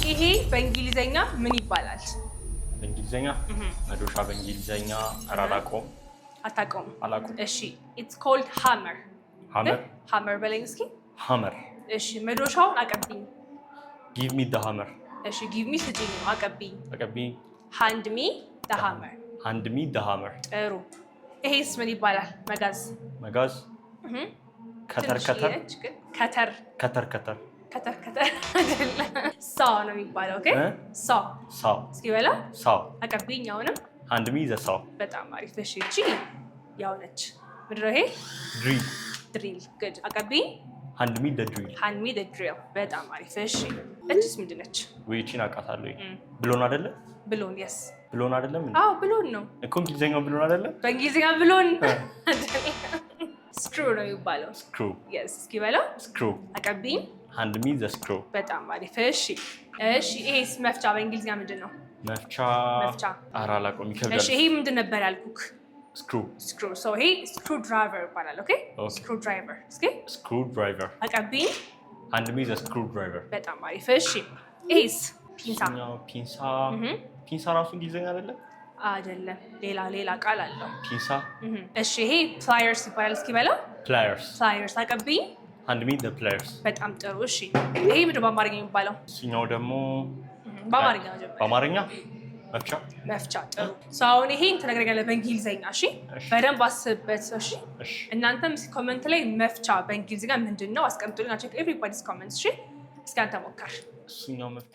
ይሄ በእንግሊዘኛ ምን ይባላል? በእንግሊዘኛ መዶሻ በእንግሊዘኛ አራራቆም አታውቀውም? አላውቅም። እሺ it's called hammer hammer በለኝ እስኪ hammer እሺ መዶሻውን አቀብኝ give me the hammer እሺ give me ስጪኝ አቀብኝ hand me the hammer ጥሩ ይሄስ ምን ይባላል? መጋዝ ከተር saw ነው የሚባለው ኦኬ saw እስኪ በላ saw አቀብኝ አሁንም hand me the saw በጣም አሪፍ እሺ እቺ ያው ነች ምንድነው ይሄ drill good አቀብኝ hand me the drill በጣም አሪፍ እሺ እቺስ ምንድነች? ወይቺን አቃታለሁ ብሎን አይደለ ብሎን yes ብሎን አይደለም አዎ ብሎን ነው እኮ እንግሊዘኛው ብሎን አይደለ በእንግሊዘኛ ብሎን screw ነው የሚባለው yes እስኪ በለው screw አቀብኝ hand me the screw በጣም አሪፍ እሺ ይሄስ መፍቻ በእንግሊዘኛ ምንድነው? መፍቻ አራላቆም ይከብዳል እሺ ይሄ ምንድን ነበር ያልኩክ? screw so ይሄ screw driver ይባላል ኦኬ screw driver እስኪ screw driver አቀብኝ hand me the screw driver በጣም አሪፍ እሺ ይሄስ ፒንሳ ራሱ እንግሊዘኛ አይደለም ሌላ ቃል አለው ፒንሳ እሺ ይሄ pliers ይባላል እስኪ በለው pliers አቀብኝ hand me the pliers በጣም ጥሩ እሺ ይሄ ምንድነው በአማርኛ የሚባለው? እኛው ደግሞ በአማርኛ መፍቻ ጥሩ አሁን ይሄን ትነግረኛለህ በእንግሊዘኛ እሺ በደንብ አስብበት እሺ እናንተም ኮሜንት ላይ መፍቻ በእንግሊዘኛ ምንድነው አስቀምጡልኝ አቼክ ኤቭሪባዲስ ኮሜንትስ እሺ እስኪ አንተ ሞክር እኛው መፍቻ